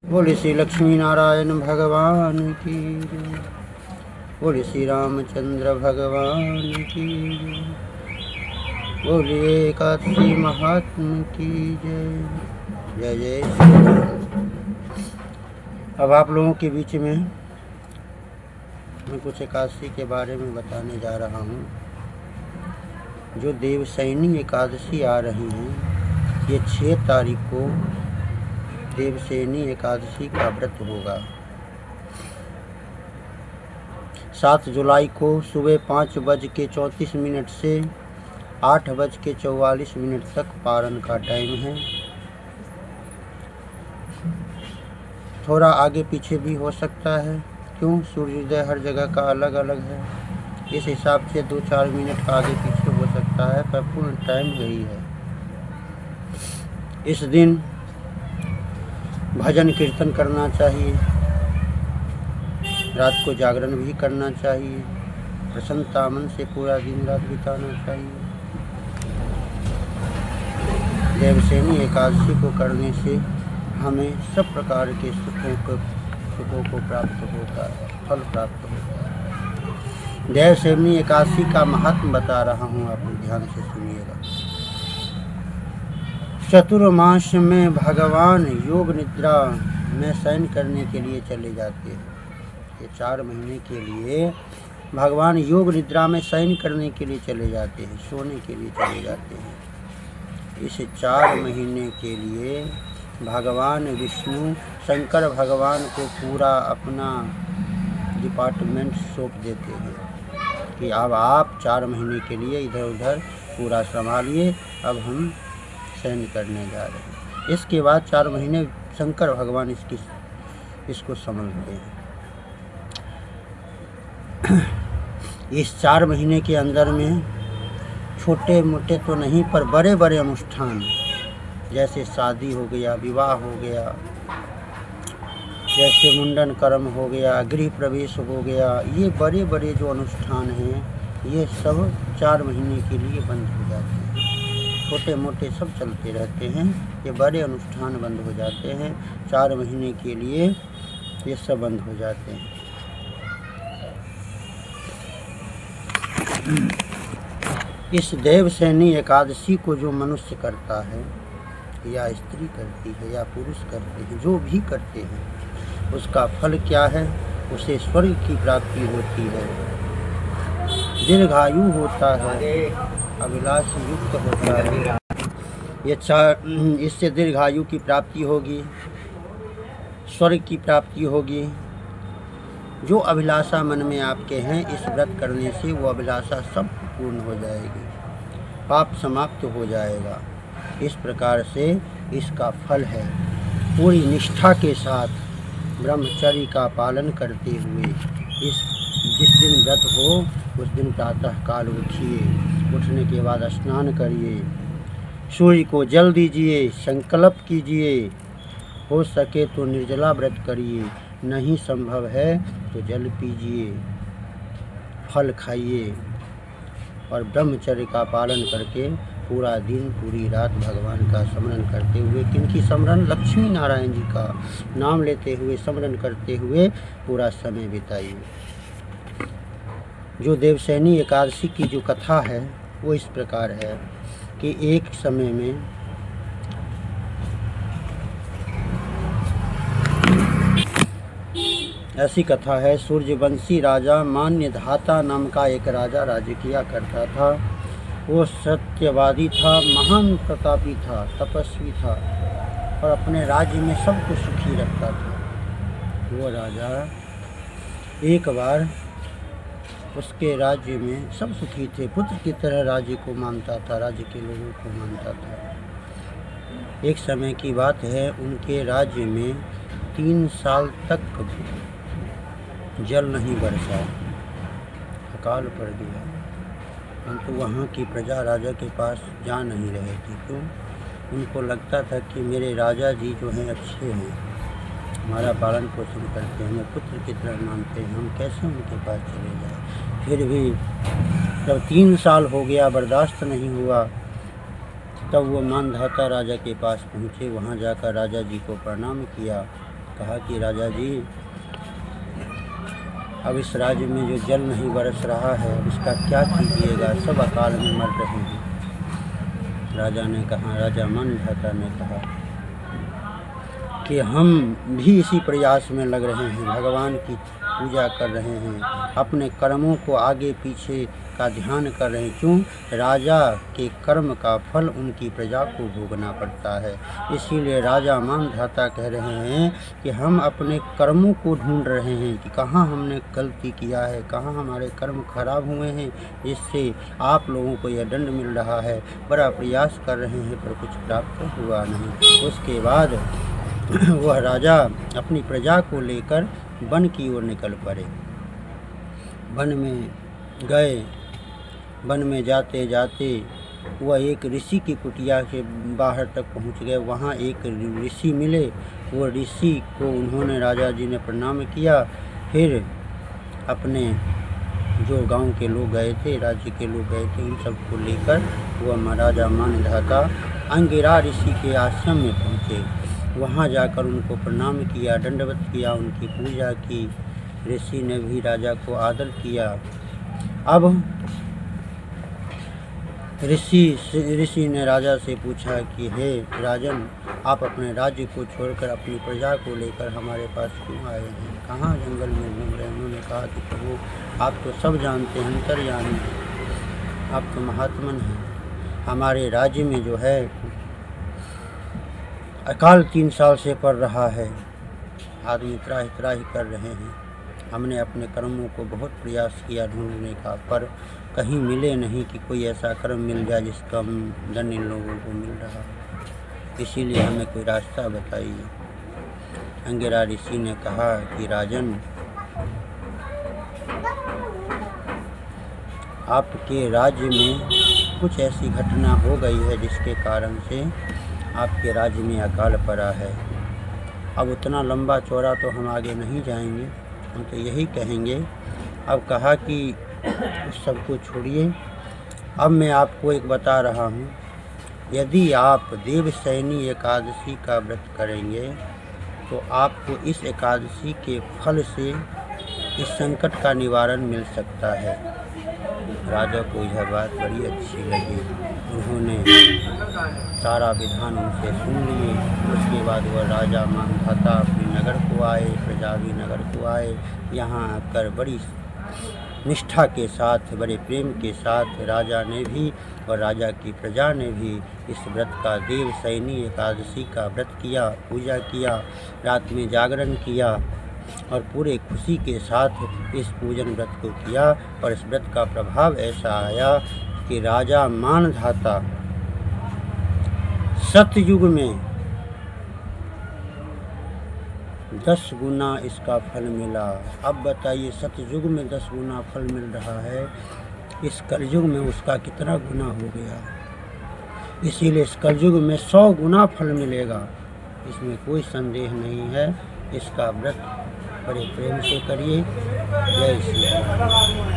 बोले श्री लक्ष्मी नारायण भगवान की जय। बोले श्री रामचंद्र भगवान की जय। बोलिए एकादशी महात्मा की जय। जय जय श्री राम। अब आप लोगों के बीच में मैं कुछ एकादशी के बारे में बताने जा रहा हूँ। जो देवशयनी एकादशी आ रही हैं, ये 6 तारीख को देवशयनी एकादशी का व्रत होगा। 7 जुलाई को सुबह 5:34 से 8:44 तक पारण का टाइम है। थोड़ा आगे पीछे भी हो सकता है, क्यों, सूर्योदय हर जगह का अलग अलग है। इस हिसाब से 2-4 मिनट आगे पीछे हो सकता है, पर पूर्ण टाइम यही है। इस दिन भजन कीर्तन करना चाहिए, रात को जागरण भी करना चाहिए, प्रसन्नता मन से पूरा दिन रात बिताना चाहिए। देवशयनी एकादशी को करने से हमें सब प्रकार के सुखों को प्राप्त होता है, फल प्राप्त होता है। देवशयनी एकादशी का महत्व बता रहा हूँ, आप ध्यान से सुनिएगा। चतुर्मास में भगवान योग निद्रा में शयन करने के लिए चले जाते हैं। ये 4 महीने के लिए भगवान योग निद्रा में शयन करने के लिए चले जाते हैं, सोने के लिए चले जाते हैं। इस 4 महीने के लिए भगवान विष्णु शंकर भगवान को पूरा अपना डिपार्टमेंट सौंप देते हैं कि अब आप 4 महीने के लिए इधर उधर पूरा संभालिए, अब हम शयन करने जा रहे हैं। इसके बाद 4 महीने शंकर भगवान इसको संभालते हैं। इस 4 महीने के अंदर में छोटे मोटे तो नहीं, पर बड़े बड़े अनुष्ठान, जैसे शादी हो गया, विवाह हो गया, जैसे मुंडन कर्म हो गया, गृह प्रवेश हो गया, ये बड़े बड़े जो अनुष्ठान हैं, ये सब 4 महीने के लिए बंद हो जाते हैं। छोटे मोटे सब चलते रहते हैं, ये बड़े अनुष्ठान बंद हो जाते हैं। 4 महीने के लिए ये सब बंद हो जाते हैं। इस देवशयनी एकादशी को जो मनुष्य करता है, या स्त्री करती है या पुरुष करते हैं, जो भी करते हैं, उसका फल क्या है? उसे स्वर्ग की प्राप्ति होती है, दीर्घायु होता है, अभिलाष युक्त होता है। इससे दीर्घायु की प्राप्ति होगी, स्वर्ग की प्राप्ति होगी। जो अभिलाषा मन में आपके हैं, इस व्रत करने से वो अभिलाषा सब पूर्ण हो जाएगी, पाप समाप्त हो जाएगा। इस प्रकार से इसका फल है। पूरी निष्ठा के साथ ब्रह्मचर्य का पालन करते हुए जिस दिन व्रत हो उस दिन प्रातः काल उठिए, उठने के बाद स्नान करिए, सूर्य को जल दीजिए, संकल्प कीजिए, हो सके तो निर्जला व्रत करिए, नहीं संभव है तो जल पीजिए, फल खाइए, और ब्रह्मचर्य का पालन करके पूरा दिन पूरी रात भगवान का स्मरण करते हुए, किनकी स्मरण? लक्ष्मी नारायण जी का नाम लेते हुए, स्मरण करते हुए पूरा समय बिताइए। जो देवशयनी एकादशी की जो कथा है वो इस प्रकार है कि एक समय में ऐसी कथा है, सूर्यवंशी राजा मान्यधाता नाम का एक राजा राज्य किया करता था। वो सत्यवादी था, महान प्रतापी था, तपस्वी था, और अपने राज्य में सबको सुखी रखता था। वो राजा एक बार, उसके राज्य में सब सुखी थे, पुत्र की तरह राज्य को मानता था, राज्य के लोगों को मानता था। एक समय की बात है, उनके राज्य में 3 साल तक जल नहीं बरसा, अकाल पड़ गया। परंतु वहाँ की प्रजा राजा के पास जा नहीं रहे थे। क्यों? उनको लगता था कि मेरे राजा जी जो हैं अच्छे हैं, हमारा पालन पोषण करते हैं, हमें पुत्र की तरह मानते हैं, हम कैसे उनके पास चले जाएं। फिर भी जब 3 साल हो गया, बर्दाश्त नहीं हुआ, तब वो मानधाता राजा के पास पहुँचे। वहाँ जाकर राजा जी को प्रणाम किया कहा कि राजा जी, अब इस राज्य में जो जल नहीं बरस रहा है, अब इसका क्या कीजिएगा, सब अकाल में मर रहे हैं। राजा मानधाता ने कहा कि हम भी इसी प्रयास में लग रहे हैं, भगवान की पूजा कर रहे हैं, अपने कर्मों को आगे पीछे का ध्यान कर रहे हैं। क्यों? राजा के कर्म का फल उनकी प्रजा को भोगना पड़ता है। इसीलिए राजा मानधाता कह रहे हैं कि हम अपने कर्मों को ढूंढ रहे हैं कि कहाँ हमने गलती किया है, कहाँ हमारे कर्म खराब हुए हैं, जिससे आप लोगों को यह दंड मिल रहा है। बड़ा प्रयास कर रहे हैं पर कुछ प्राप्त हुआ नहीं। उसके बाद वह राजा अपनी प्रजा को लेकर वन की ओर निकल पड़े। वन में गए। वन में जाते जाते वह एक ऋषि की कुटिया के बाहर तक पहुंच गए। वहां एक ऋषि मिले। वो ऋषि को उन्होंने, राजा जी ने प्रणाम किया। फिर अपने जो गांव के लोग गए थे, राज्य के लोग गए थे, उन सबको लेकर वह महाराजा मानधाता अंगिरा ऋषि के आश्रम में पहुँचे। वहाँ जाकर उनको प्रणाम किया, दंडवत किया, उनकी पूजा की। ऋषि ने भी राजा को आदर किया। अब ऋषि ने राजा से पूछा कि हे राजन, आप अपने राज्य को छोड़कर अपनी प्रजा को लेकर हमारे पास क्यों आए हैं, कहाँ जंगल में घूम रहे हैं? उन्होंने कहा कि प्रभु, आप तो सब जानते हैं, अंतर्यामी हैं, आप तो महात्मन हैं। हमारे राज्य में जो है अकाल 3 साल से पड़ रहा है, आदमी त्राहि त्राहि कर रहे हैं। हमने अपने कर्मों को बहुत प्रयास किया ढूंढने का, पर कहीं मिले नहीं कि कोई ऐसा कर्म मिल जाए जिसका दंड इन लोगों को मिल रहा है। इसीलिए हमें कोई रास्ता बताइए। अंगिरा ऋषि ने कहा कि राजन, आपके राज्य में कुछ ऐसी घटना हो गई है जिसके कारण से आपके राज्य में अकाल पड़ा है। अब उतना लंबा चौड़ा तो हम आगे नहीं जाएंगे, हम तो यही कहेंगे। अब कहा कि उस सबको छोड़िए, अब मैं आपको एक बता रहा हूँ। यदि आप देवशयनी एकादशी का व्रत करेंगे तो आपको इस एकादशी के फल से इस संकट का निवारण मिल सकता है। राजा को यह बात बड़ी अच्छी लगी। उन्होंने सारा विधान उनसे सुन लिए। उसके बाद वह राजा मानधाता अपने नगर को आए, प्रजा भी नगर को आए। यहाँ आकर बड़ी निष्ठा के साथ, बड़े प्रेम के साथ राजा ने भी और राजा की प्रजा ने भी इस व्रत का, देवशयनी एकादशी का व्रत किया, पूजा किया, रात में जागरण किया और पूरे खुशी के साथ इस पूजन व्रत को किया। और इस व्रत का प्रभाव ऐसा आया कि राजा मानधाता सतयुग में 10 गुना इसका फल मिला। अब बताइए, सतयुग में 10 गुना फल मिल रहा है, इस कलयुग में उसका कितना गुना हो गया। इसीलिए इस कलयुग में 100 गुना फल मिलेगा, इसमें कोई संदेह नहीं है। इसका व्रत बड़े प्रेम से करिए। जय श्री राम।